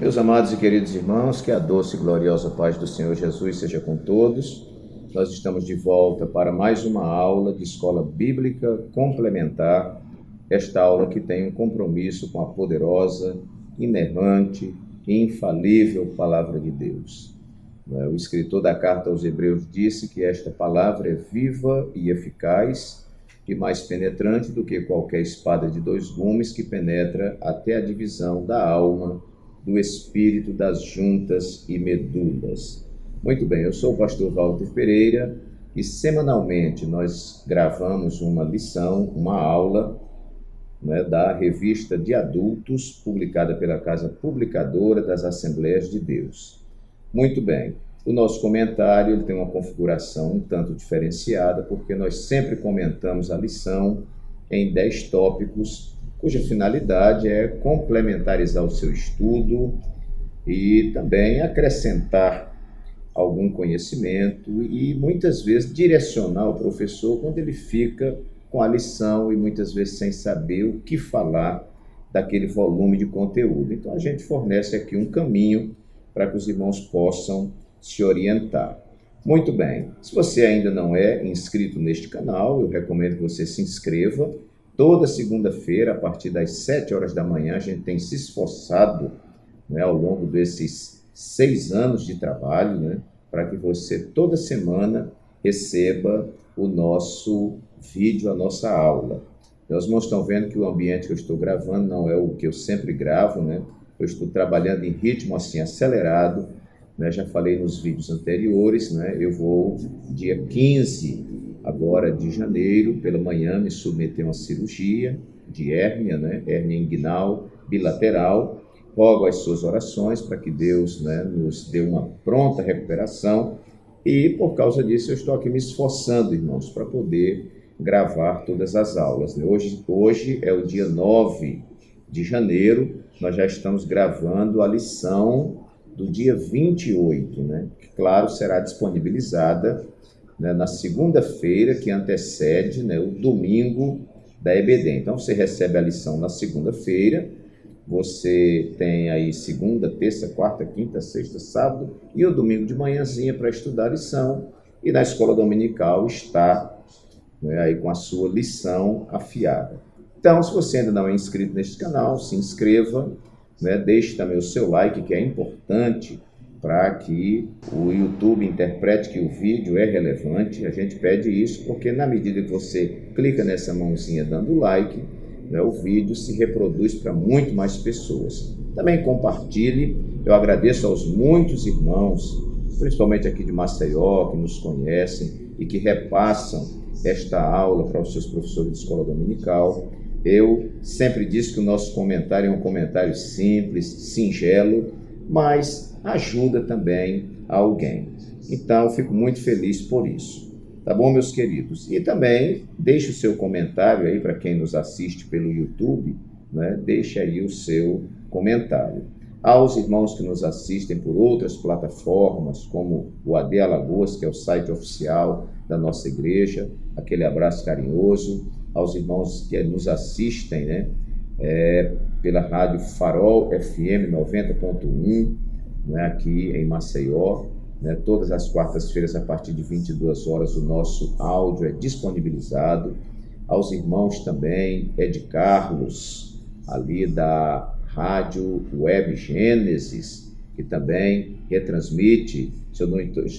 Meus amados e queridos irmãos, que a doce e gloriosa paz do Senhor Jesus seja com todos. Nós estamos de volta para mais uma aula de Escola Bíblica Complementar, esta aula que tem um compromisso com a poderosa, inerrante e infalível Palavra de Deus. O escritor da carta aos Hebreus disse que esta palavra é viva e eficaz e mais penetrante do que qualquer espada de dois gumes que penetra até a divisão da alma, do espírito, das juntas e medulas. Muito bem, eu sou o pastor Walter Pereira e semanalmente nós gravamos uma lição, uma aula, da revista de adultos, publicada pela Casa Publicadora das Assembleias de Deus. Muito bem, o nosso comentário ele tem uma configuração um tanto diferenciada, porque nós sempre comentamos a lição em 10 tópicos, cuja finalidade é complementarizar o seu estudo e também acrescentar algum conhecimento e muitas vezes direcionar o professor quando ele fica com a lição e muitas vezes sem saber o que falar daquele volume de conteúdo. Então a gente fornece aqui um caminho para que os irmãos possam se orientar. Muito bem, se você ainda não é inscrito neste canal, eu recomendo que você se inscreva. Toda segunda-feira, a partir das 7 horas da manhã, a gente tem se esforçado, ao longo desses 6 anos de trabalho, para que você toda semana receba o nosso vídeo, a nossa aula. Os irmãos estão vendo que o ambiente que eu estou gravando não é o que eu sempre gravo, Eu estou trabalhando em ritmo assim acelerado, Já falei nos vídeos anteriores, Eu vou dia 15 agora de janeiro, pela manhã, me submeter a uma cirurgia de hérnia, hérnia inguinal bilateral. Rogo as suas orações para que Deus, nos dê uma pronta recuperação. E por causa disso eu estou aqui me esforçando, irmãos, para poder gravar todas as aulas. Hoje é o dia 9 de janeiro, nós já estamos gravando a lição do dia 28, que, claro, será disponibilizada na segunda-feira que antecede o domingo da EBD. Então, você recebe a lição na segunda-feira, você tem aí segunda, terça, quarta, quinta, sexta, sábado e o domingo de manhãzinha para estudar a lição. E na escola dominical está aí com a sua lição afiada. Então, se você ainda não é inscrito neste canal, se inscreva, deixe também o seu like, que é importante para que o YouTube interprete que o vídeo é relevante. A gente pede isso porque na medida que você clica nessa mãozinha dando like, o vídeo se reproduz para muito mais pessoas. Também compartilhe. Eu agradeço aos muitos irmãos, principalmente aqui de Maceió, que nos conhecem e que repassam esta aula para os seus professores de escola dominical. Eu sempre disse que o nosso comentário é um comentário simples, singelo, mas ajuda também a alguém. Então, eu fico muito feliz por isso. Tá bom, meus queridos? E também deixe o seu comentário aí para quem nos assiste pelo YouTube, Deixe aí o seu comentário. Aos irmãos que nos assistem por outras plataformas, como o AD Alagoas, que é o site oficial da nossa igreja, aquele abraço carinhoso. Aos irmãos que nos assistem, pela rádio Farol FM 90.1, aqui em Maceió, todas as quartas-feiras a partir de 22 horas o nosso áudio é disponibilizado. Aos irmãos também, Ed Carlos, ali da Rádio Web Gênesis, que também retransmite, se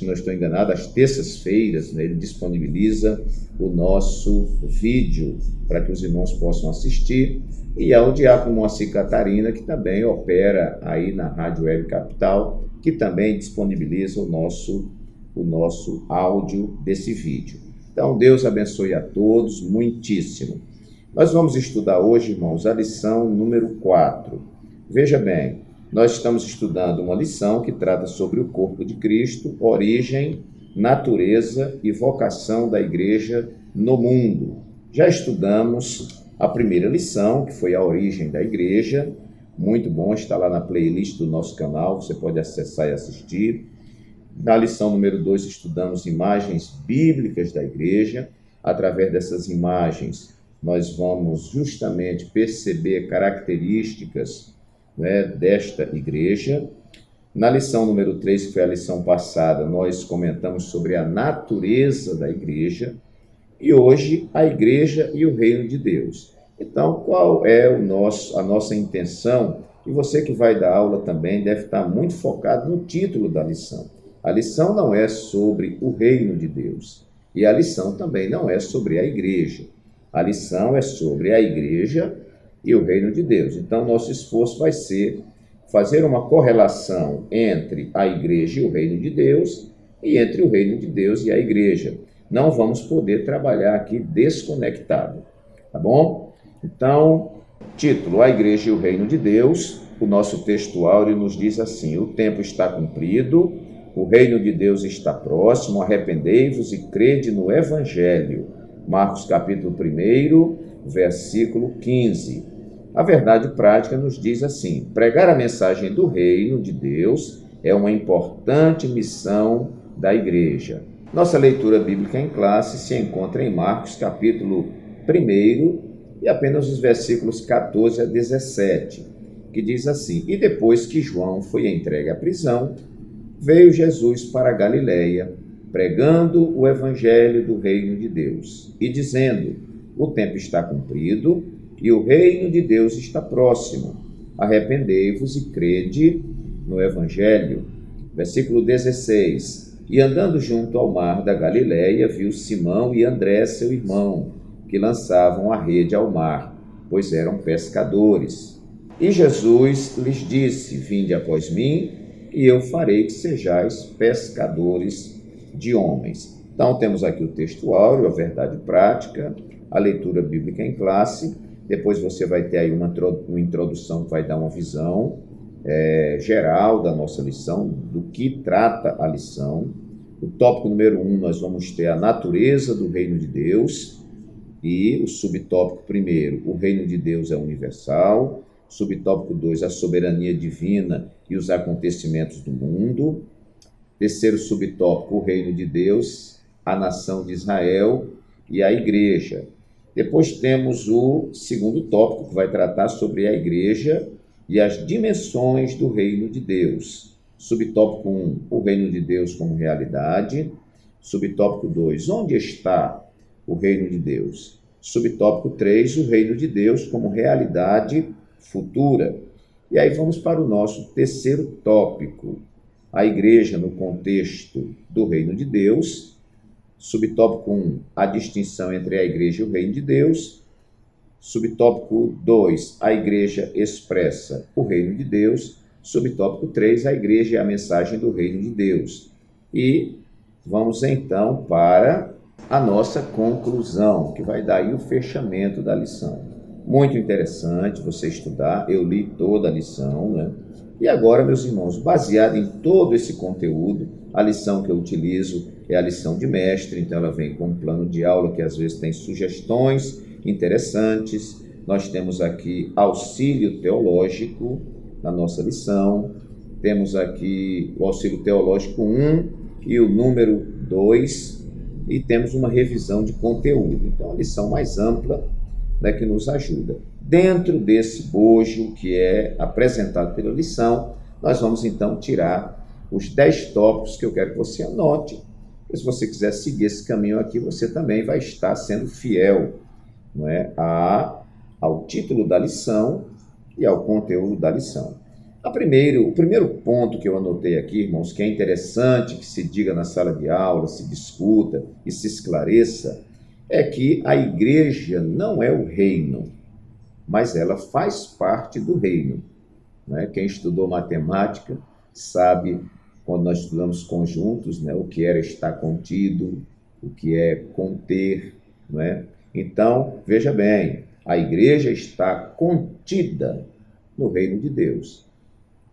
não estou enganado, às terças-feiras, ele disponibiliza o nosso vídeo para que os irmãos possam assistir. E ao diácono Moacir Catarina, que também opera aí na Rádio Web Capital, que também disponibiliza o nosso áudio desse vídeo. Então, Deus abençoe a todos, muitíssimo. Nós vamos estudar hoje, irmãos, a lição número 4. Veja bem, nós estamos estudando uma lição que trata sobre o corpo de Cristo, origem, natureza e vocação da igreja no mundo. Já estudamos a primeira lição, que foi a origem da igreja. Muito bom, está lá na playlist do nosso canal, você pode acessar e assistir. Na lição número 2, estudamos imagens bíblicas da igreja. Através dessas imagens, nós vamos justamente perceber características né, desta igreja. Na lição número 3, que foi a lição passada, nós comentamos sobre a natureza da igreja e hoje a igreja e o reino de Deus. Então, qual é a nossa intenção? E você que vai dar aula também deve estar muito focado no título da lição. A lição não é sobre o reino de Deus e a lição também não é sobre a igreja. A lição é sobre a igreja e o reino de Deus. Então, nosso esforço vai ser fazer uma correlação entre a igreja e o reino de Deus e entre o reino de Deus e a igreja. Não vamos poder trabalhar aqui desconectado, tá bom? Então, título: A Igreja e o Reino de Deus. O nosso texto áureo nos diz assim: o tempo está cumprido, o reino de Deus está próximo, arrependei-vos e crede no Evangelho. Marcos capítulo 1, versículo 15. A verdade prática nos diz assim: pregar a mensagem do reino de Deus é uma importante missão da igreja. Nossa leitura bíblica em classe se encontra em Marcos capítulo 1 e apenas os versículos 14 a 17, que diz assim: e depois que João foi entregue à prisão, veio Jesus para a Galiléia, pregando o evangelho do reino de Deus e dizendo: o tempo está cumprido e o reino de Deus está próximo. Arrependei-vos e crede no evangelho. Versículo 16. E andando junto ao mar da Galiléia, viu Simão e André, seu irmão, que lançavam a rede ao mar, pois eram pescadores. E Jesus lhes disse: vinde após mim, e eu farei que sejais pescadores de homens. Então, temos aqui o texto áureo, a verdade prática, a leitura bíblica em classe. Depois você vai ter aí uma introdução que vai dar uma visão geral da nossa lição, do que trata a lição. O tópico número 1, nós vamos ter a natureza do reino de Deus. E o subtópico 1, o reino de Deus é universal. Subtópico 2, a soberania divina e os acontecimentos do mundo. Terceiro subtópico, o reino de Deus, a nação de Israel e a igreja. Depois temos o segundo tópico, que vai tratar sobre a igreja e as dimensões do reino de Deus. Subtópico 1, o reino de Deus como realidade. Subtópico 2, onde está o reino de Deus? Subtópico 3, o reino de Deus como realidade futura. E aí vamos para o nosso terceiro tópico, a igreja no contexto do reino de Deus. Subtópico 1, a distinção entre a igreja e o reino de Deus. Subtópico 2, a igreja expressa o reino de Deus. Subtópico 3, a igreja é a mensagem do reino de Deus. E vamos então para a nossa conclusão, que vai dar aí o fechamento da lição. Muito interessante você estudar, eu li toda a lição, né? E agora, meus irmãos, baseado em todo esse conteúdo, a lição que eu utilizo é a lição de mestre, então ela vem com um plano de aula que às vezes tem sugestões interessantes. Nós temos aqui auxílio teológico na nossa lição, temos aqui o auxílio teológico 1 e o número 2, e temos uma revisão de conteúdo. Então, a lição mais ampla, né, que nos ajuda. Dentro desse bojo que é apresentado pela lição, nós vamos então tirar os 10 tópicos que eu quero que você anote. E se você quiser seguir esse caminho aqui, você também vai estar sendo fiel, não é, ao título da lição e ao conteúdo da lição. O primeiro ponto que eu anotei aqui, irmãos, que é interessante que se diga na sala de aula, se discuta e se esclareça, é que a igreja não é o reino, mas ela faz parte do reino. Né? Quem estudou matemática sabe, quando nós estudamos conjuntos, né, o que era estar contido, o que é conter. Né? Então, veja bem, a igreja está contida no reino de Deus.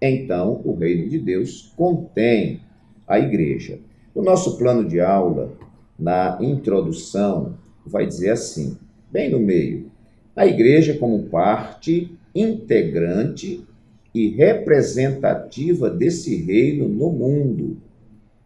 Então, o reino de Deus contém a igreja. O nosso plano de aula, na introdução, vai dizer assim, bem no meio: a igreja como parte integrante e representativa desse reino no mundo.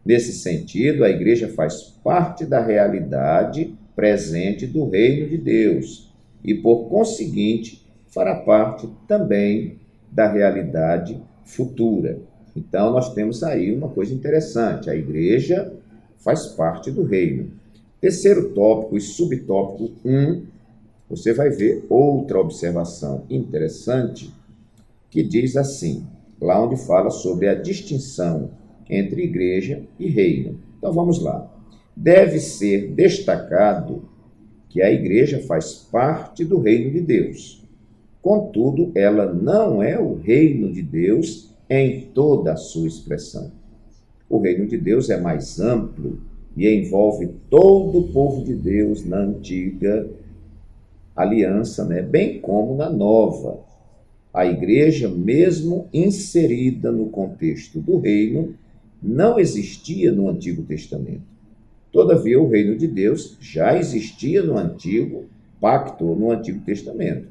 Nesse sentido, a igreja faz parte da realidade presente do reino de Deus e, por conseguinte, fará parte também da realidade futura. Então, nós temos aí uma coisa interessante: a igreja faz parte do reino. Terceiro tópico e subtópico 1, você vai ver outra observação interessante que diz assim, lá onde fala sobre a distinção entre igreja e reino. Então, vamos lá. Deve ser destacado que a igreja faz parte do reino de Deus. Contudo, ela não é o reino de Deus em toda a sua expressão. O reino de Deus é mais amplo e envolve todo o povo de Deus na antiga aliança, bem como na nova. A igreja, mesmo inserida no contexto do reino, não existia no Antigo Testamento. Todavia, o reino de Deus já existia no Antigo Pacto, no Antigo Testamento.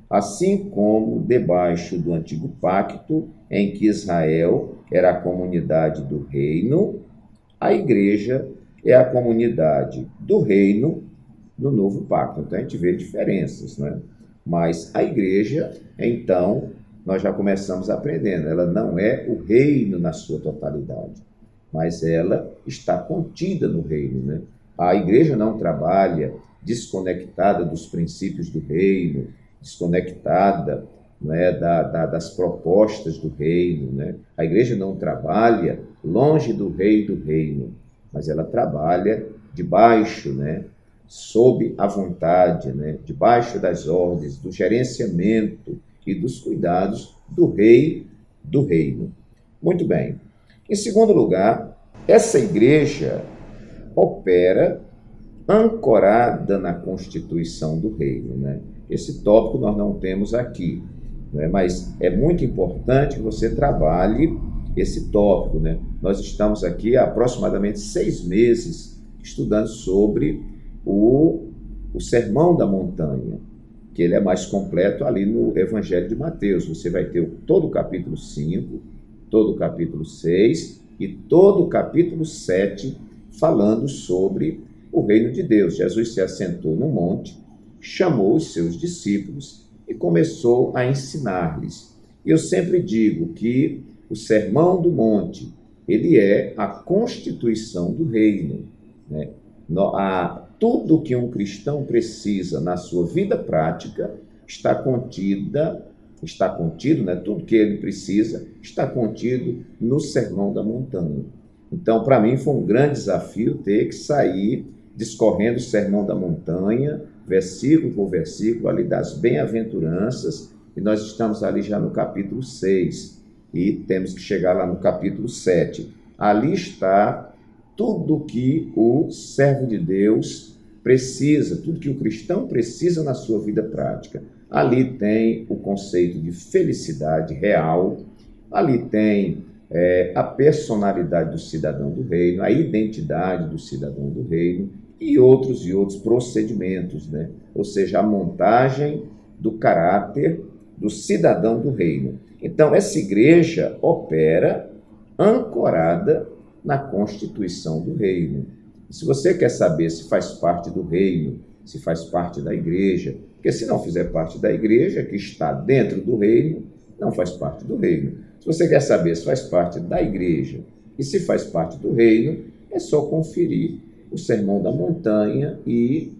Assim como debaixo do Antigo Pacto, em que Israel era a comunidade do reino, a igreja é a comunidade do reino no Novo Pacto. Então, a gente vê diferenças, Mas a igreja, então, nós já começamos aprendendo, ela não é o reino na sua totalidade, mas ela está contida no reino, A igreja não trabalha desconectada dos princípios do reino, desconectada das propostas do reino, A igreja não trabalha longe do rei do reino, mas ela trabalha debaixo, sob a vontade, debaixo das ordens, do gerenciamento e dos cuidados do rei do reino. Muito bem. Em segundo lugar, essa igreja opera ancorada na constituição do reino, Esse tópico nós não temos aqui, mas é muito importante que você trabalhe esse tópico, Nós estamos aqui há aproximadamente 6 meses estudando sobre o Sermão da Montanha, que ele é mais completo ali no Evangelho de Mateus. Você vai ter todo o capítulo 5, todo o capítulo 6 e todo o capítulo 7 falando sobre o reino de Deus. Jesus se assentou no monte, chamou os seus discípulos e começou a ensinar-lhes. E eu sempre digo que o Sermão do Monte, ele é a constituição do reino, Tudo que um cristão precisa na sua vida prática está contido, tudo que ele precisa está contido no Sermão da Montanha. Então, para mim, foi um grande desafio ter que sair discorrendo o Sermão da Montanha, versículo por versículo, ali das bem-aventuranças, e nós estamos ali já no capítulo 6, e temos que chegar lá no capítulo 7. Ali está tudo que o servo de Deus precisa, tudo que o cristão precisa na sua vida prática. Ali tem o conceito de felicidade real, ali tem a personalidade do cidadão do reino, a identidade do cidadão do reino e outros procedimentos, Ou seja, a montagem do caráter do cidadão do reino. Então, essa igreja opera ancorada na constituição do reino. Se você quer saber se faz parte do reino, se faz parte da igreja, porque se não fizer parte da igreja, que está dentro do reino, não faz parte do reino. Se você quer saber se faz parte da igreja e se faz parte do reino, é só conferir o Sermão da Montanha e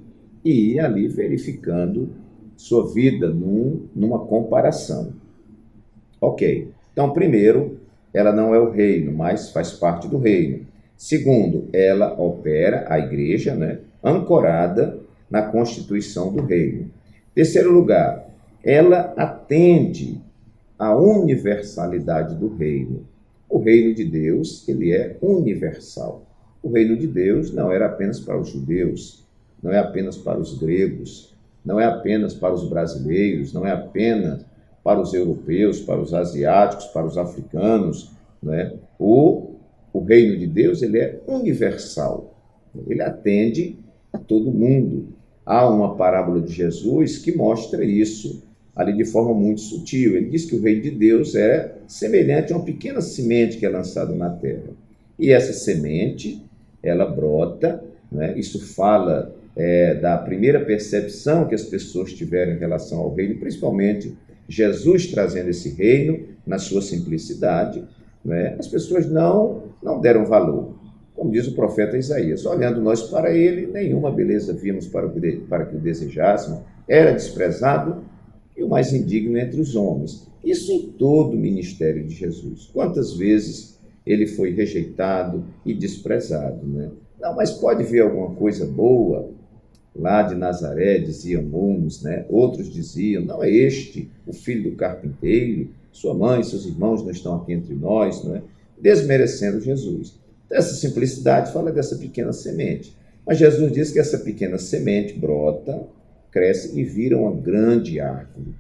ir ali verificando sua vida numa comparação. Ok. Então, primeiro, ela não é o reino, mas faz parte do reino. Segundo, ela opera, a igreja, ancorada na constituição do reino. Terceiro lugar, ela atende à universalidade do reino. O reino de Deus, ele é universal. O reino de Deus não era apenas para os judeus, não é apenas para os gregos, não é apenas para os brasileiros, não é apenas para os europeus, para os asiáticos, para os africanos, O reino de Deus, ele é universal, ele atende a todo mundo. Há uma parábola de Jesus que mostra isso ali de forma muito sutil. Ele diz que o reino de Deus é semelhante a uma pequena semente que é lançada na terra. E essa semente, ela brota, Isso fala da primeira percepção que as pessoas tiveram em relação ao reino, principalmente Jesus trazendo esse reino na sua simplicidade, né? As pessoas não deram valor. Como diz o profeta Isaías, olhando nós para ele, nenhuma beleza vimos para que o desejássemos, era desprezado e o mais indigno entre os homens. Isso em todo o ministério de Jesus. Quantas vezes ele foi rejeitado e desprezado, né? Não, mas pode ver alguma coisa boa? Lá de Nazaré, diziam uns, né? Outros diziam, não é este o filho do carpinteiro? Sua mãe, seus irmãos não estão aqui entre nós, não é? Desmerecendo Jesus. Essa simplicidade fala dessa pequena semente. Mas Jesus diz que essa pequena semente brota, cresce e vira uma grande árvore.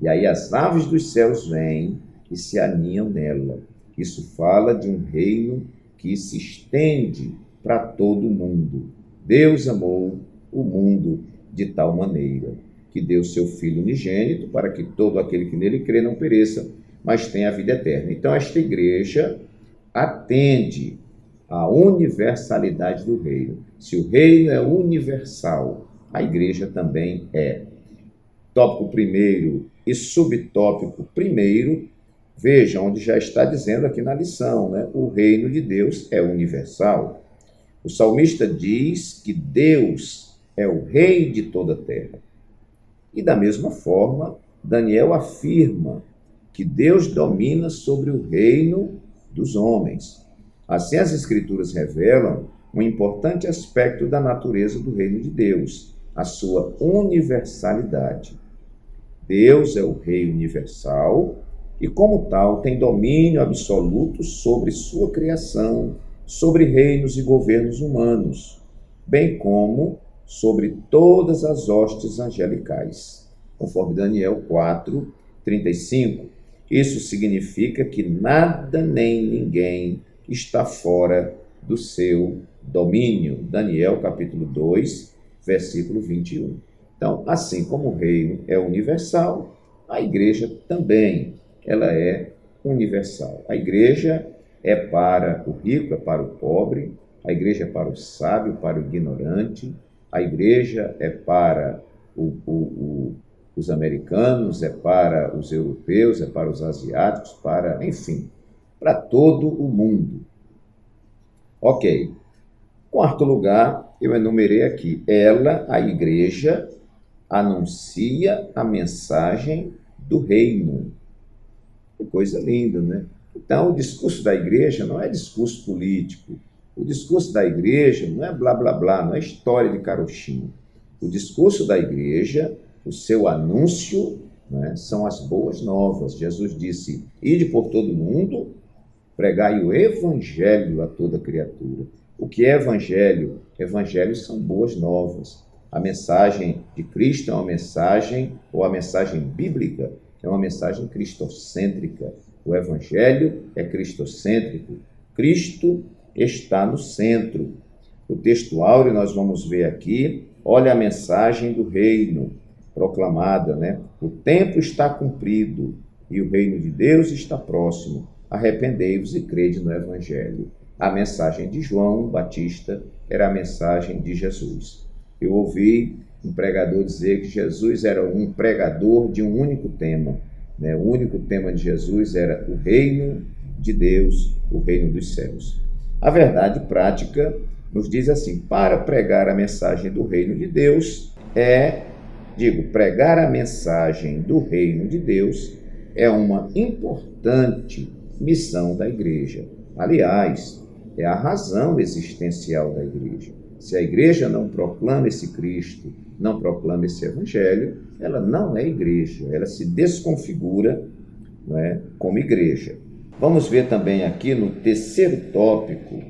E aí as aves dos céus vêm e se aninham nela. Isso fala de um reino que se estende para todo o mundo. Deus amou o mundo de tal maneira que deu seu Filho unigênito para que todo aquele que nele crê não pereça, mas tenha a vida eterna. Então esta igreja atende à universalidade do reino. Se o reino é universal, a igreja também é. Tópico primeiro e subtópico primeiro, veja onde já está dizendo aqui na lição, né? O reino de Deus é universal. O salmista diz que Deus é o rei de toda a terra. E da mesma forma, Daniel afirma que Deus domina sobre o reino dos homens. Assim, as Escrituras revelam um importante aspecto da natureza do reino de Deus, a sua universalidade. Deus é o Rei universal e, como tal, tem domínio absoluto sobre sua criação, sobre reinos e governos humanos, bem como sobre todas as hostes angelicais, conforme Daniel 4, 35. Isso significa que nada nem ninguém está fora do seu domínio. Daniel capítulo 2, versículo 21. Então, assim como o reino é universal, a igreja também, ela é universal. A igreja é para o rico, é para o pobre, a igreja é para o sábio, para o ignorante, a igreja é para os americanos, é para os europeus, é para os asiáticos, enfim, para todo o mundo. Ok. Quarto lugar, eu enumerei aqui. Ela, a igreja, anuncia a mensagem do reino. Que coisa linda, né? Então, o discurso da igreja não é discurso político. O discurso da igreja não é blá, blá, blá, não é história de carochinho. O discurso da igreja, o seu anúncio, né, são as boas novas. Jesus disse, ide por todo mundo, pregai o evangelho a toda criatura. O que é evangelho? Evangelhos são boas novas. A mensagem de Cristo é uma mensagem, ou a mensagem bíblica, é uma mensagem cristocêntrica. O evangelho é cristocêntrico. Cristo está no centro. O texto áureo nós vamos ver aqui, olha a mensagem do reino proclamada, né? O tempo está cumprido e o reino de Deus está próximo. Arrependei-vos e crede no evangelho. A mensagem de João Batista era a mensagem de Jesus. Eu ouvi um pregador dizer que Jesus era um pregador de um único tema, né? O único tema de Jesus era o reino de Deus, o reino dos céus. A verdade prática nos diz assim, para pregar a mensagem do reino de Deus pregar a mensagem do reino de Deus é uma importante missão da igreja. Aliás, é a razão existencial da igreja. Se a igreja não proclama esse Cristo, não proclama esse evangelho, ela não é igreja, ela se desconfigura, né, como igreja. Vamos ver também aqui no terceiro tópico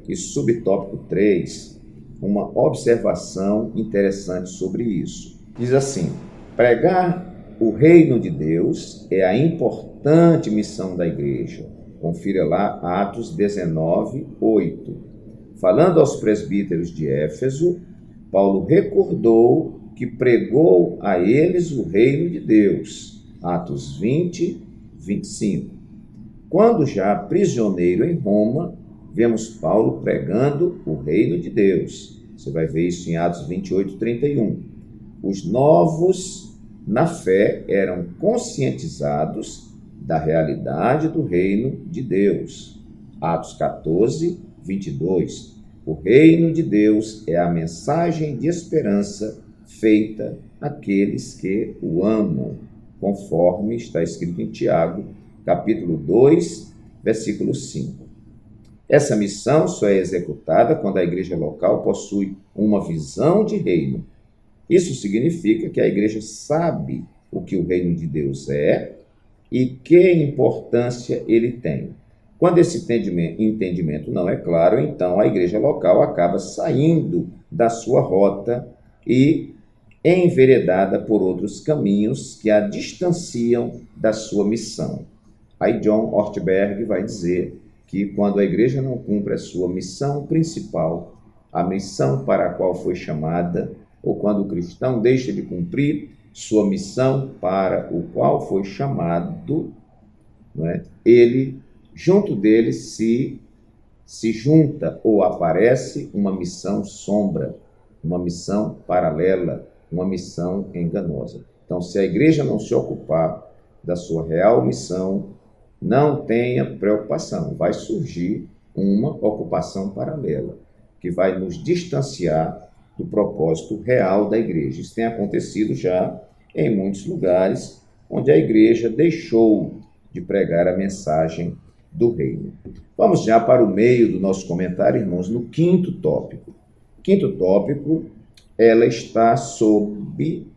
e subtópico 3, uma observação interessante sobre isso. Diz assim, pregar o reino de Deus é a importante missão da igreja. Confira lá Atos 19, 8. Falando aos presbíteros de Éfeso, Paulo recordou que pregou a eles o reino de Deus. Atos 20, 25. Quando já prisioneiro em Roma, vemos Paulo pregando o reino de Deus. Você vai ver isso em Atos 28, 31. Os novos na fé, eram conscientizados da realidade do reino de Deus. Atos 14, 22. O reino de Deus é a mensagem de esperança feita àqueles que o amam, conforme está escrito em Tiago, capítulo 2, versículo 5. Essa missão só é executada quando a igreja local possui uma visão de reino. Isso significa que a igreja sabe o que o reino de Deus é e que importância ele tem. Quando esse entendimento não é claro, então a igreja local acaba saindo da sua rota e enveredada por outros caminhos que a distanciam da sua missão. Aí John Ortberg vai dizer que quando a igreja não cumpre a sua missão principal, a missão para a qual foi chamada, ou quando o cristão deixa de cumprir sua missão para o qual foi chamado, ele, junto dele, se junta ou aparece uma missão sombra, uma missão paralela, uma missão enganosa. Então, se a igreja não se ocupar da sua real missão, não tenha preocupação, vai surgir uma ocupação paralela, que vai nos distanciar do propósito real da igreja. Isso tem acontecido já em muitos lugares, onde a igreja deixou de pregar a mensagem do reino. Vamos já para o meio do nosso comentário, irmãos, no quinto tópico. Quinto tópico, ela está sob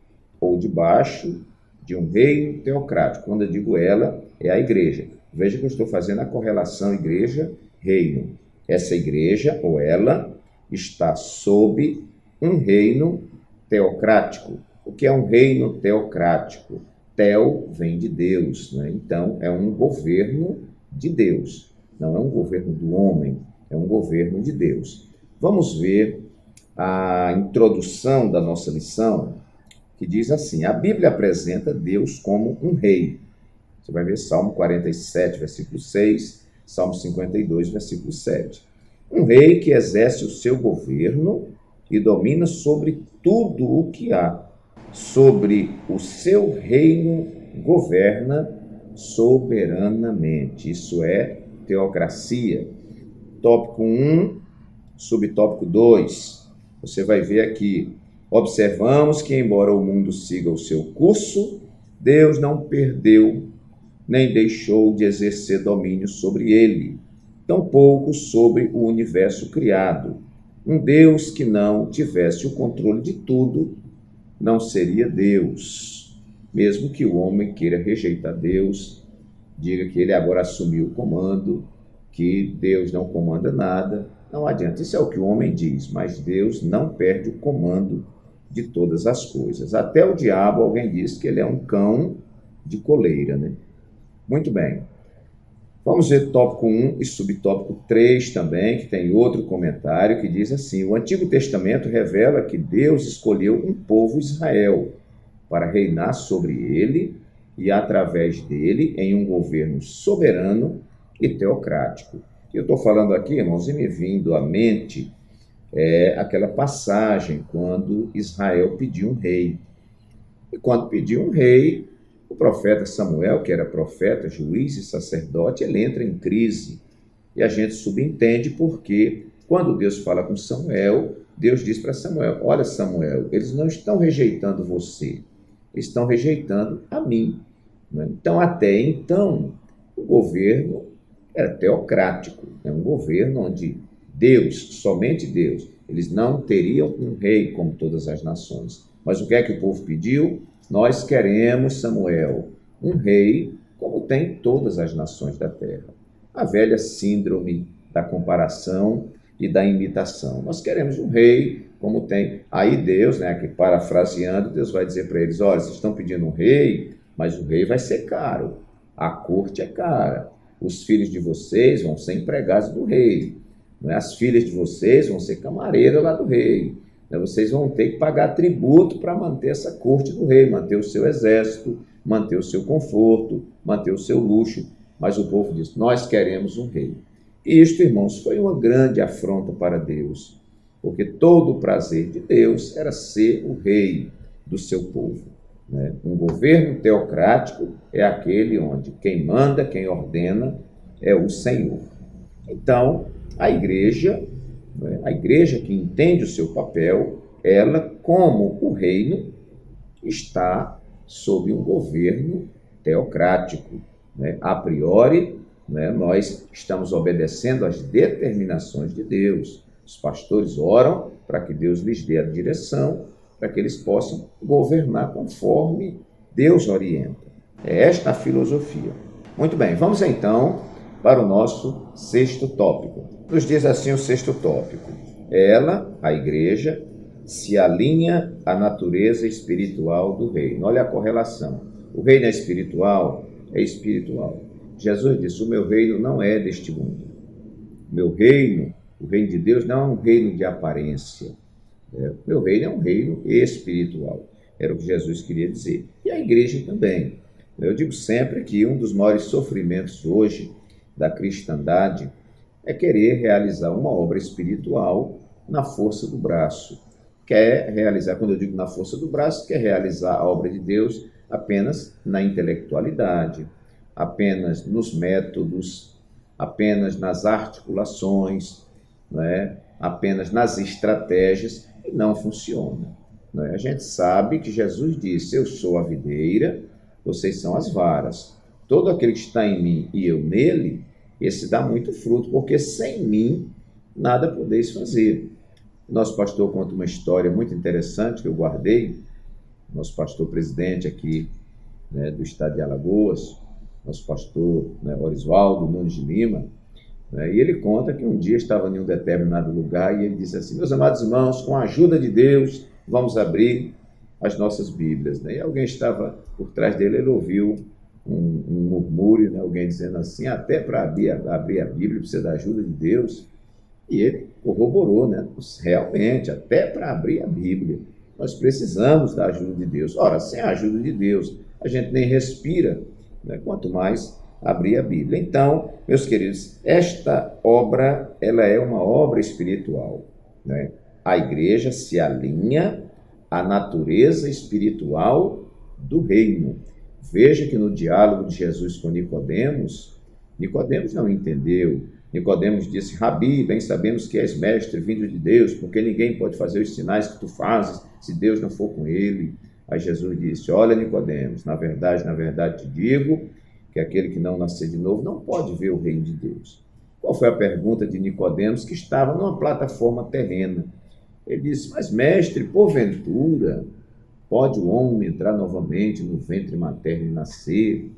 ou debaixo de um reino teocrático. Quando eu digo ela, é a igreja. Veja que eu estou fazendo a correlação igreja-reino. Essa igreja, ou ela, está sob um reino teocrático. O que é um reino teocrático? Teo vem de Deus, né? Então é um governo de Deus. Não é um governo do homem, é um governo de Deus. Vamos ver a introdução da nossa lição, que diz assim: a Bíblia apresenta Deus como um rei. Você vai ver Salmo 47, versículo 6, Salmo 52, versículo 7. Um rei que exerce o seu governo e domina sobre tudo o que há. Sobre o seu reino governa soberanamente. Isso é teocracia. Tópico 1, subtópico 2. Você vai ver aqui: observamos que, embora o mundo siga o seu curso, Deus não perdeu nem deixou de exercer domínio sobre ele, tampouco sobre o universo criado. Um Deus que não tivesse o controle de tudo não seria Deus. Mesmo que o homem queira rejeitar Deus, diga que ele agora assumiu o comando, que Deus não comanda nada, não adianta. Isso é o que o homem diz, mas Deus não perde o comando de todas as coisas. Até o diabo, alguém diz que ele é um cão de coleira, né? Muito bem. Vamos ver tópico 1 e subtópico 3 também, que tem outro comentário que diz assim: o Antigo Testamento revela que Deus escolheu um povo, Israel, para reinar sobre ele e através dele em um governo soberano e teocrático. Eu estou falando aqui, irmãos, e me vindo à mente aquela passagem quando Israel pediu um rei. E quando pediu um rei, o profeta Samuel, que era profeta, juiz e sacerdote, ele entra em crise. E a gente subentende porque, quando Deus fala com Samuel, Deus diz para Samuel: olha, Samuel, eles não estão rejeitando você, estão rejeitando a mim. Então, até então, o governo era teocrático, é um governo onde Deus, somente Deus, eles não teriam um rei como todas as nações. Mas o que é que o povo pediu? Nós queremos, Samuel, um rei como tem todas as nações da terra. A velha síndrome da comparação e da imitação. Nós queremos um rei como tem. Aí Deus, aqui parafraseando, Deus vai dizer para eles: olha, vocês estão pedindo um rei, mas o rei vai ser caro. A corte é cara. Os filhos de vocês vão ser empregados do rei. As filhas de vocês vão ser camareiras lá do rei. Vocês vão ter que pagar tributo para manter essa corte do rei, manter o seu exército, manter o seu conforto, manter o seu luxo. Mas o povo diz: nós queremos um rei. E isto, irmãos, foi uma grande afronta para Deus, porque todo o prazer de Deus era ser o rei do seu povo. né? Um governo teocrático é aquele onde quem manda, quem ordena é o Senhor. Então, a igreja, né, a igreja que entende o seu papel, ela, como o reino, está sob um governo teocrático, né? A priori, né, nós estamos obedecendo às determinações de Deus. Os pastores oram para que Deus lhes dê a direção, para que eles possam governar conforme Deus orienta. É esta a filosofia. Muito bem, vamos então para o nosso sexto tópico. Nos diz assim o sexto tópico: ela, a igreja, se alinha à natureza espiritual do reino. Olha a correlação. O reino é espiritual? É espiritual. Jesus disse: o meu reino não é deste mundo. O meu reino, o reino de Deus, não é um reino de aparência. O meu reino é um reino espiritual. Era o que Jesus queria dizer. E a igreja também. Eu digo sempre que um dos maiores sofrimentos hoje da cristandade é querer realizar uma obra espiritual na força do braço. Quer realizar, quando eu digo na força do braço, quer realizar a obra de Deus apenas na intelectualidade, apenas nos métodos, apenas nas articulações, né? Apenas nas estratégias, e não funciona. Né? A gente sabe que Jesus disse: eu sou a videira, vocês são as varas. Todo aquele que está em mim e eu nele, esse dá muito fruto, porque sem mim nada podeis fazer. Nosso pastor conta uma história muito interessante que eu guardei. Nosso pastor presidente aqui, né, do estado de Alagoas, nosso pastor, né, Orisvaldo Nunes de Lima, né, e ele conta que um dia estava em um determinado lugar e ele disse assim: meus amados irmãos, com a ajuda de Deus, vamos abrir as nossas Bíblias. Né? E alguém estava por trás dele, ele ouviu um murmúrio, né, alguém dizendo assim: até para abrir a Bíblia precisa da ajuda de Deus. E ele corroborou, né? Realmente, até para abrir a Bíblia, nós precisamos da ajuda de Deus. Ora, sem a ajuda de Deus, a gente nem respira, né? Quanto mais abrir a Bíblia. Então, meus queridos, esta obra, ela é uma obra espiritual, né? A igreja se alinha à natureza espiritual do reino. Veja que no diálogo de Jesus com Nicodemos não entendeu. Nicodemos disse: Rabi, bem sabemos que és mestre vindo de Deus, porque ninguém pode fazer os sinais que tu fazes se Deus não for com ele. Aí Jesus disse: olha, Nicodemos, na verdade te digo que aquele que não nascer de novo não pode ver o reino de Deus. Qual foi a pergunta de Nicodemos, que estava numa plataforma terrena? Ele disse: mas mestre, porventura pode o homem entrar novamente no ventre materno e nascer?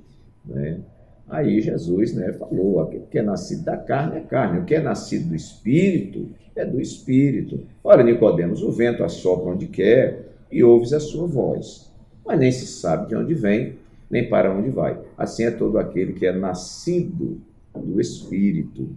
Né? Aí Jesus, né, falou: aquele que é nascido da carne é carne, o que é nascido do Espírito é do Espírito. Ora, Nicodemos, o vento assopra onde quer e ouves a sua voz, mas nem se sabe de onde vem, nem para onde vai. Assim é todo aquele que é nascido do Espírito.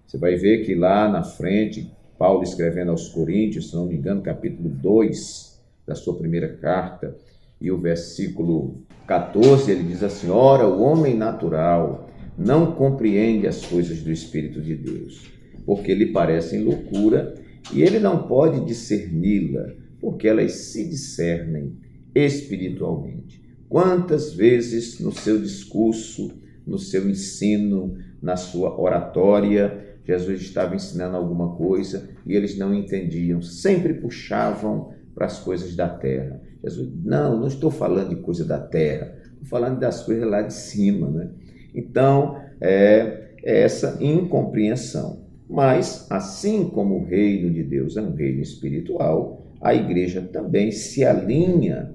Você vai ver que lá na frente, Paulo escrevendo aos Coríntios, se não me engano, capítulo 2 da sua primeira carta, e o versículo 14, ele diz assim: ora, o homem natural não compreende as coisas do Espírito de Deus, porque lhe parecem loucura, e ele não pode discerni-la, porque elas se discernem espiritualmente. Quantas vezes no seu discurso, no seu ensino, na sua oratória, Jesus estava ensinando alguma coisa e eles não entendiam, sempre puxavam para as coisas da terra. Jesus: não estou falando de coisa da terra, estou falando das coisas lá de cima, né? Então, é essa incompreensão. Mas, assim como o reino de Deus é um reino espiritual, a igreja também se alinha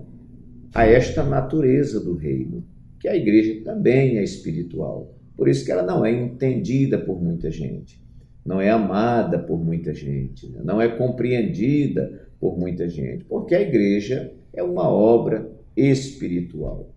a esta natureza do reino, que a igreja também é espiritual. Por isso que ela não é entendida por muita gente, não é amada por muita gente, não é compreendida por muita gente, porque a igreja é uma obra espiritual.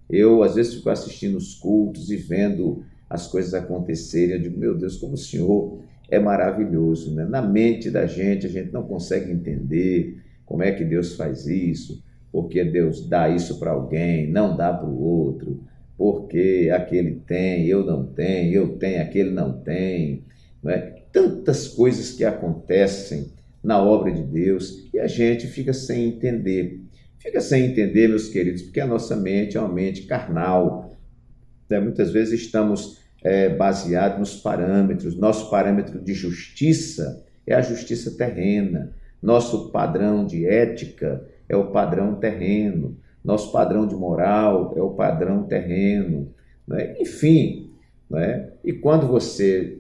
Eu, às vezes, fico assistindo os cultos e vendo as coisas acontecerem, eu digo: meu Deus, como o Senhor é maravilhoso, né? Na mente da gente, a gente não consegue entender como é que Deus faz isso, porque Deus dá isso para alguém, não dá para o outro, porque aquele tem, eu não tenho, eu tenho, aquele não tem, não é? Tantas coisas que acontecem na obra de Deus e a gente fica sem entender, Fica sem entender, meus queridos, porque a nossa mente é uma mente carnal. Né? Muitas vezes estamos baseados nos parâmetros. Nosso parâmetro de justiça é a justiça terrena. Nosso padrão de ética é o padrão terreno. Nosso padrão de moral é o padrão terreno. Né? Enfim, né? E quando você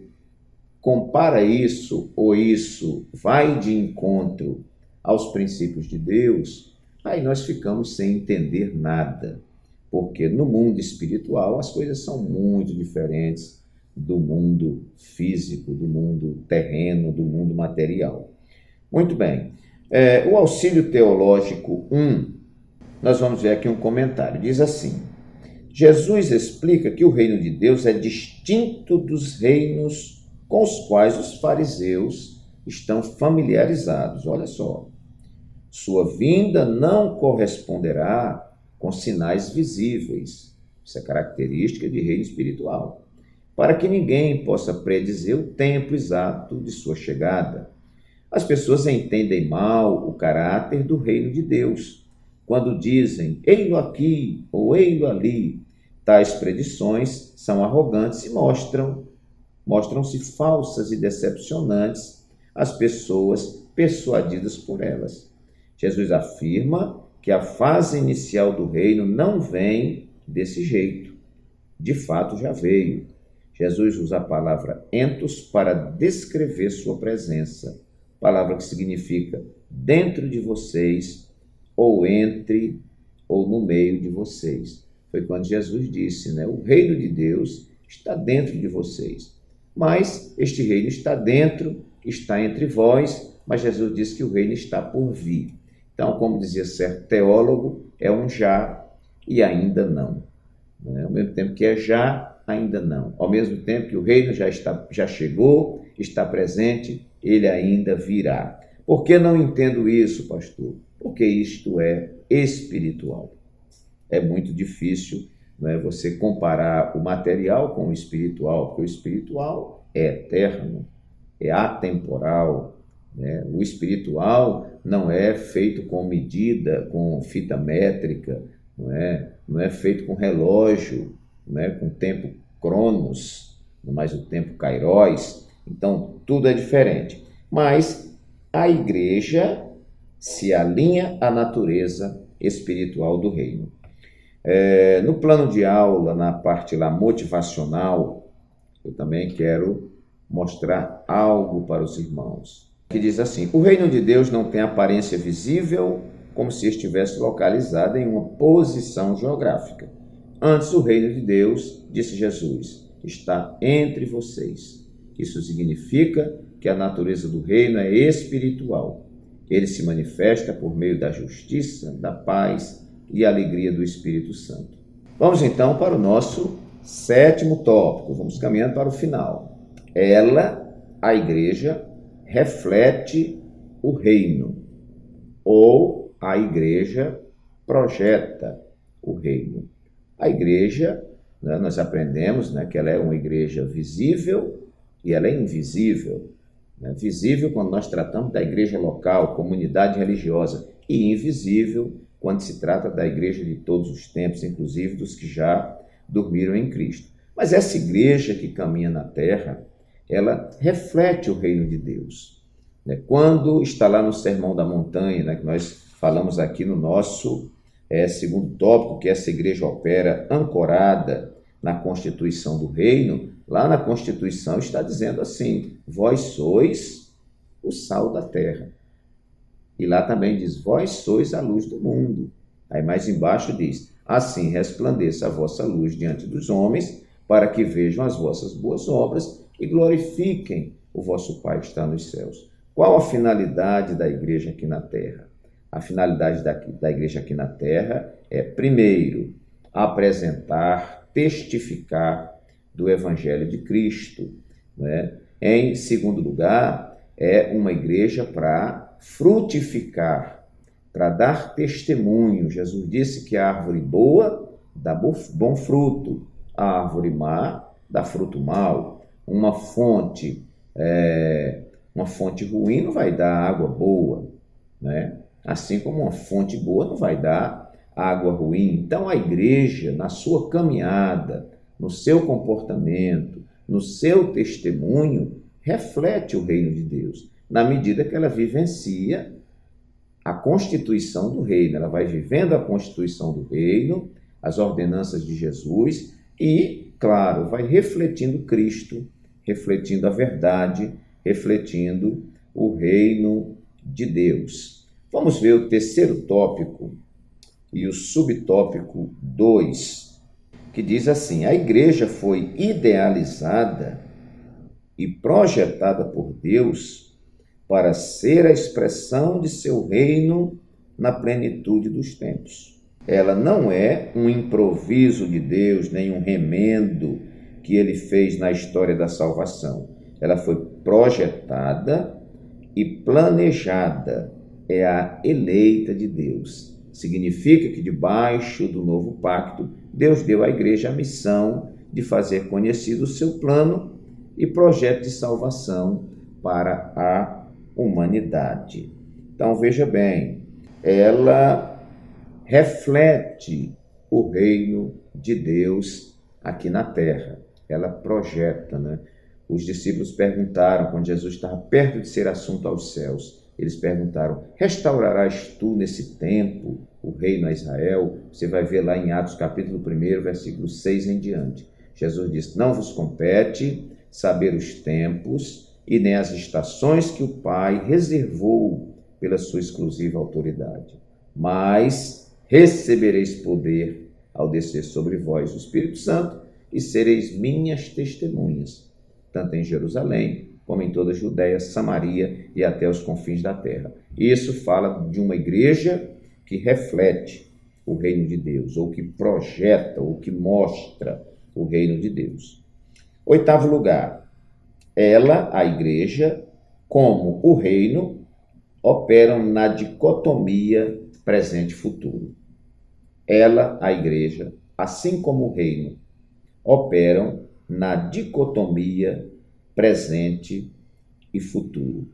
compara isso ou isso vai de encontro aos princípios de Deus, aí nós ficamos sem entender nada, porque no mundo espiritual as coisas são muito diferentes do mundo físico, do mundo terreno, do mundo material. Muito bem. O auxílio teológico 1, nós vamos ver aqui um comentário. Diz assim: Jesus explica que o reino de Deus é distinto dos reinos com os quais os fariseus estão familiarizados. Olha só. Sua vinda não corresponderá com sinais visíveis. Isso é característica de reino espiritual. Para que ninguém possa predizer o tempo exato de sua chegada. As pessoas entendem mal o caráter do reino de Deus, quando dizem, ei-lo aqui ou ei-lo ali. Tais predições são arrogantes e mostram-se falsas e decepcionantes às pessoas persuadidas por elas. Jesus afirma que a fase inicial do reino não vem desse jeito. De fato, já veio. Jesus usa a palavra entos para descrever sua presença, palavra que significa dentro de vocês, ou entre, ou no meio de vocês. Foi quando Jesus disse, né? O reino de Deus está dentro de vocês. Mas este reino está dentro, está entre vós, mas Jesus disse que o reino está por vir. Então, como dizia certo teólogo, é um já e ainda não. Ao mesmo tempo que é já, ainda não. Ao mesmo tempo que o reino já chegou, está presente, ele ainda virá. Por que não entendo isso, pastor? Porque isto é espiritual. É muito difícil, né, você comparar o material com o espiritual, porque o espiritual é eterno, é atemporal. Né? O espiritual não é feito com medida, com fita métrica, não é feito com relógio, com tempo cronos, mas o tempo kairos. Então, tudo é diferente. Mas a igreja se alinha à natureza espiritual do reino. No plano de aula, na parte lá motivacional, eu também quero mostrar algo para os irmãos, que diz assim: o reino de Deus não tem aparência visível, como se estivesse localizado em uma posição geográfica. Antes, o reino de Deus, disse Jesus, está entre vocês. Isso significa que a natureza do reino é espiritual. Ele se manifesta por meio da justiça, da paz e alegria do Espírito Santo. Vamos então para o nosso 7º tópico. Vamos caminhando para o final. Ela, a igreja, reflete o reino, ou a igreja projeta o reino. A igreja, nós aprendemos, que ela é uma igreja visível e ela é invisível. Visível quando nós tratamos da igreja local, comunidade religiosa, e invisível quando se trata da igreja de todos os tempos, inclusive dos que já dormiram em Cristo. Mas essa igreja que caminha na terra, ela reflete o reino de Deus. Quando está lá no Sermão da Montanha, que nós falamos aqui no nosso 2º tópico, que essa igreja opera ancorada na constituição do reino, lá na Constituição está dizendo assim: vós sois o sal da terra. E lá também diz: vós sois a luz do mundo. Aí mais embaixo diz: assim resplandeça a vossa luz diante dos homens, para que vejam as vossas boas obras e glorifiquem o vosso Pai que está nos céus. Qual a finalidade da igreja aqui na terra? A finalidade da igreja aqui na terra é, primeiro, apresentar, testificar do Evangelho de Cristo. Em segundo lugar, é uma igreja para frutificar, para dar testemunho. Jesus disse que a árvore boa dá bom fruto, a árvore má dá fruto mau. Uma fonte ruim não vai dar água boa, Assim como uma fonte boa não vai dar água ruim. Então a igreja, na sua caminhada, no seu comportamento, no seu testemunho, reflete o reino de Deus, na medida que ela vivencia a constituição do reino. Ela vai vivendo a constituição do reino, as ordenanças de Jesus e, claro, vai refletindo Cristo, refletindo a verdade, refletindo o reino de Deus. Vamos ver o terceiro tópico e o subtópico 2, que diz assim: a igreja foi idealizada e projetada por Deus para ser a expressão de seu reino na plenitude dos tempos. Ela não é um improviso de Deus, nem um remendo que ele fez na história da salvação. Ela foi projetada e planejada. É a eleita de Deus. Significa que debaixo do novo pacto, Deus deu à igreja a missão de fazer conhecido o seu plano e projeto de salvação para a humanidade. Então veja bem, ela reflete o reino de Deus aqui na terra. Ela projeta, né? Os discípulos perguntaram, quando Jesus estava perto de ser assunto aos céus, eles perguntaram: restaurarás tu nesse tempo o reino a Israel? Você vai ver lá em Atos capítulo 1, versículo 6 em diante. Jesus disse: não vos compete saber os tempos e nem as estações que o Pai reservou pela sua exclusiva autoridade, mas recebereis poder ao descer sobre vós o Espírito Santo e sereis minhas testemunhas, tanto em Jerusalém, como em toda a Judéia, Samaria e até os confins da terra. Isso fala de uma igreja que reflete o reino de Deus, ou que projeta, ou que mostra o reino de Deus. Oitavo lugar, ela, a igreja, como o reino, operam na dicotomia presente-futuro. Ela, a igreja, assim como o reino, operam na dicotomia presente e futuro.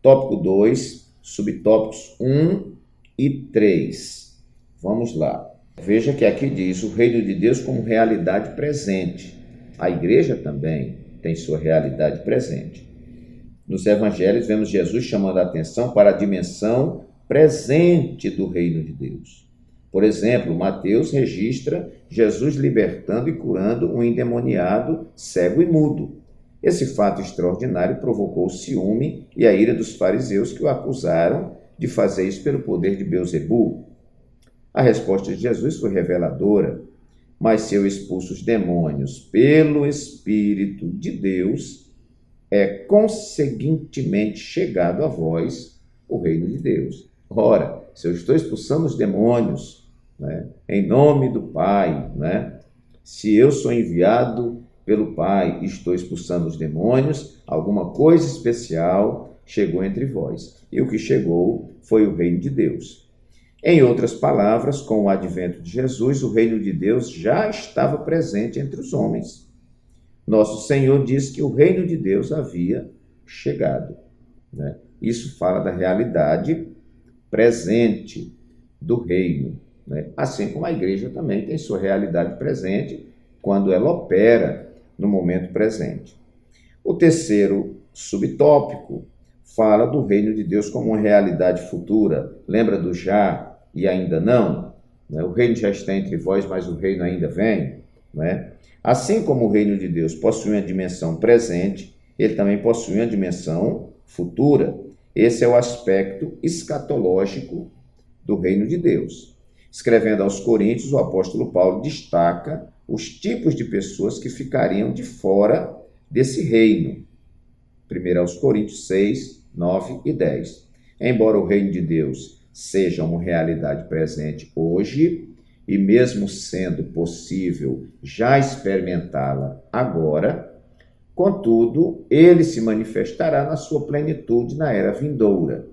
Tópico 2, subtópicos 1 e 3. Vamos lá. Veja que aqui diz o reino de Deus como realidade presente. A igreja também tem sua realidade presente. Nos evangelhos vemos Jesus chamando a atenção para a dimensão presente do reino de Deus. Por exemplo, Mateus registra Jesus libertando e curando um endemoniado cego e mudo. Esse fato extraordinário provocou o ciúme e a ira dos fariseus, que o acusaram de fazer isso pelo poder de Beelzebu. A resposta de Jesus foi reveladora: mas se eu expulso os demônios pelo Espírito de Deus, é conseguintemente chegado a vós o reino de Deus. Ora, se eu estou expulsando os demônios, né, em nome do Pai, né, se eu sou enviado pelo Pai e estou expulsando os demônios, alguma coisa especial chegou entre vós. E o que chegou foi o reino de Deus. Em outras palavras, com o advento de Jesus, o reino de Deus já estava presente entre os homens. Nosso Senhor disse que o reino de Deus havia chegado, né? Isso fala da realidade presente do reino, né? Assim como a igreja também tem sua realidade presente quando ela opera no momento presente. O terceiro subtópico fala do reino de Deus como uma realidade futura. Lembra do já e ainda não? O reino já está entre vós, mas o reino ainda vem, né? Assim como o reino de Deus possui uma dimensão presente, ele também possui uma dimensão futura. Esse é o aspecto escatológico do reino de Deus. Escrevendo aos Coríntios, o apóstolo Paulo destaca os tipos de pessoas que ficariam de fora desse reino. 1 aos Coríntios 6, 9 e 10. Embora o reino de Deus seja uma realidade presente hoje, e mesmo sendo possível já experimentá-la agora, contudo, ele se manifestará na sua plenitude na era vindoura.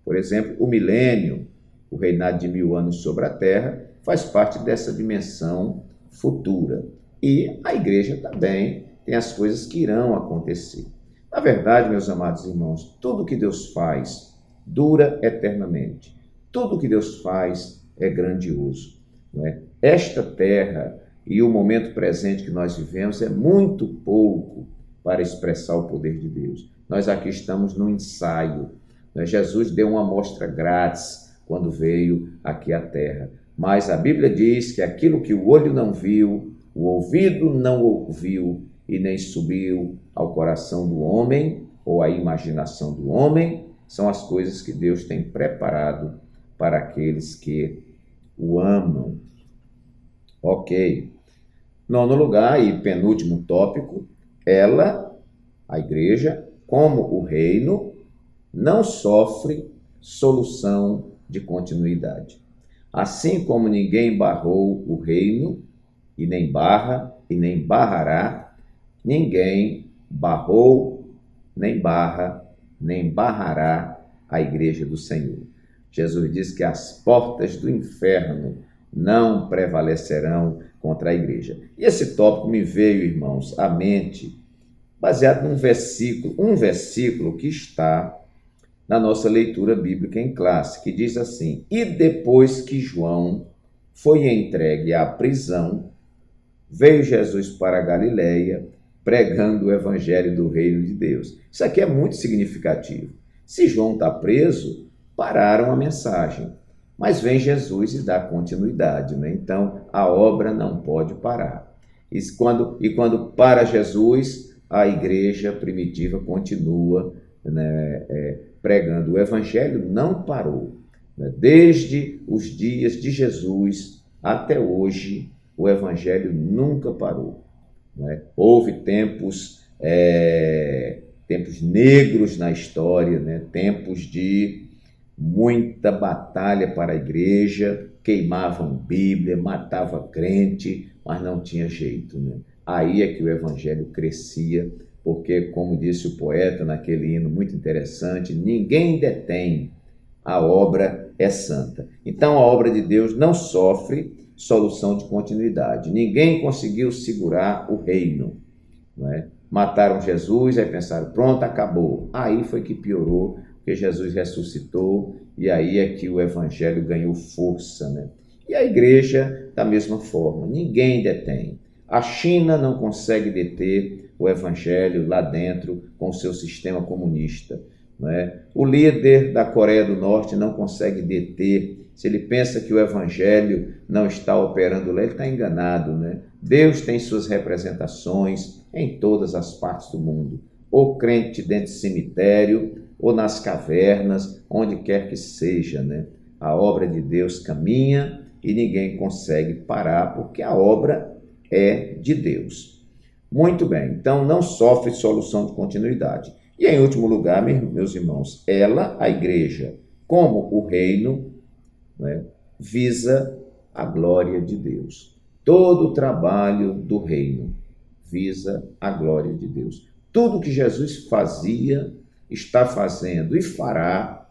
Por exemplo, o milênio, o reinado de 1000 anos sobre a terra, faz parte dessa dimensão futura. E a igreja também tem as coisas que irão acontecer. Na verdade, meus amados irmãos, tudo que Deus faz dura eternamente. Tudo que Deus faz é grandioso, não é? Esta terra e o momento presente que nós vivemos é muito pouco para expressar o poder de Deus. Nós aqui estamos no ensaio. Jesus deu uma amostra grátis quando veio aqui à terra. Mas a Bíblia diz que aquilo que o olho não viu, o ouvido não ouviu e nem subiu ao coração do homem ou à imaginação do homem, são as coisas que Deus tem preparado para aqueles que o amam. Ok. Nono lugar e penúltimo tópico, ela, a igreja, como o reino, não sofre solução de continuidade. Assim como ninguém barrou o reino, e nem barra, e nem barrará, ninguém barrou, nem barra, nem barrará a igreja do Senhor. Jesus diz que as portas do inferno não prevalecerão contra a igreja. E esse tópico me veio, irmãos, à mente, baseado num versículo, um versículo que está na nossa leitura bíblica em classe, que diz assim: e depois que João foi entregue à prisão, veio Jesus para a Galileia, pregando o evangelho do reino de Deus. Isso aqui é muito significativo. Se João está preso, pararam a mensagem. Mas vem Jesus e dá continuidade, né? Então, a obra não pode parar. E quando para Jesus, a igreja primitiva continua, né, pregando. O evangelho não parou, né? Desde os dias de Jesus até hoje, o evangelho nunca parou, né? Houve tempos negros na história, né? Tempos de muita batalha para a igreja, queimavam Bíblia, matava crente, mas não tinha jeito, né? Aí é que o evangelho crescia, porque, como disse o poeta naquele hino muito interessante, ninguém detém, a obra é santa. Então a obra de Deus não sofre solução de continuidade. Ninguém conseguiu segurar o reino, não é? Mataram Jesus, aí pensaram, pronto, acabou. Aí foi que piorou, porque Jesus ressuscitou, e aí é que o evangelho ganhou força, né? E a igreja, da mesma forma, ninguém detém. A China não consegue deter o evangelho lá dentro com o seu sistema comunista, não é? O líder da Coreia do Norte não consegue deter. Se ele pensa que o evangelho não está operando lá, ele está enganado, né? Deus tem suas representações em todas as partes do mundo. Ou crente dentro de cemitério, ou nas cavernas, onde quer que seja, né? A obra de Deus caminha e ninguém consegue parar, porque a obra é de Deus. Muito bem, então não sofre solução de continuidade. E em último lugar, meus irmãos, ela, a igreja, como o reino, né, visa a glória de Deus. Todo o trabalho do reino visa a glória de Deus. Tudo que Jesus fazia, está fazendo e fará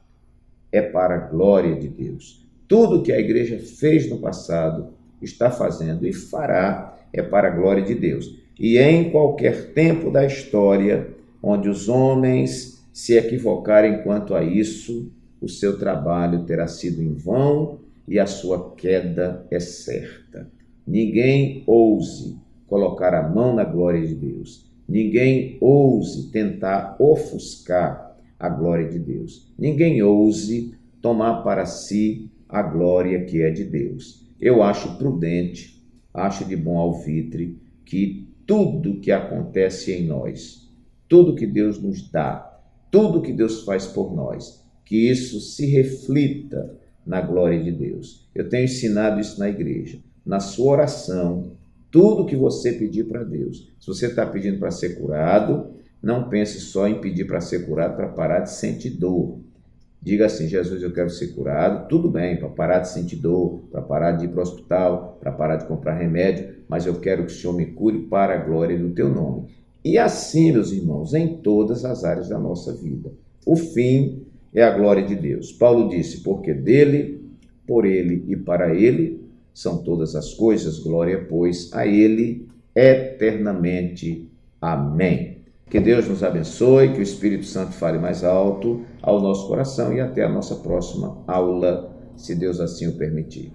é para a glória de Deus. Tudo que a igreja fez no passado, está fazendo e fará é para a glória de Deus. E em qualquer tempo da história, onde os homens se equivocarem quanto a isso, o seu trabalho terá sido em vão e a sua queda é certa. Ninguém ouse colocar a mão na glória de Deus. Ninguém ouse tentar ofuscar a glória de Deus. Ninguém ouse tomar para si a glória que é de Deus. Eu acho prudente, acho de bom alvitre que tudo que acontece em nós, tudo que Deus nos dá, tudo que Deus faz por nós, que isso se reflita na glória de Deus. Eu tenho ensinado isso na igreja. Na sua oração, tudo que você pedir para Deus, se você está pedindo para ser curado, não pense só em pedir para ser curado para parar de sentir dor. Diga assim: Jesus, eu quero ser curado, tudo bem, para parar de sentir dor, para parar de ir para o hospital, para parar de comprar remédio, mas eu quero que o Senhor me cure para a glória do teu nome. E assim, meus irmãos, em todas as áreas da nossa vida. O fim é a glória de Deus. Paulo disse, porque dele, por ele e para ele são todas as coisas, glória, pois, a ele eternamente. Amém. Que Deus nos abençoe, que o Espírito Santo fale mais alto ao nosso coração e até a nossa próxima aula se Deus assim o permitir.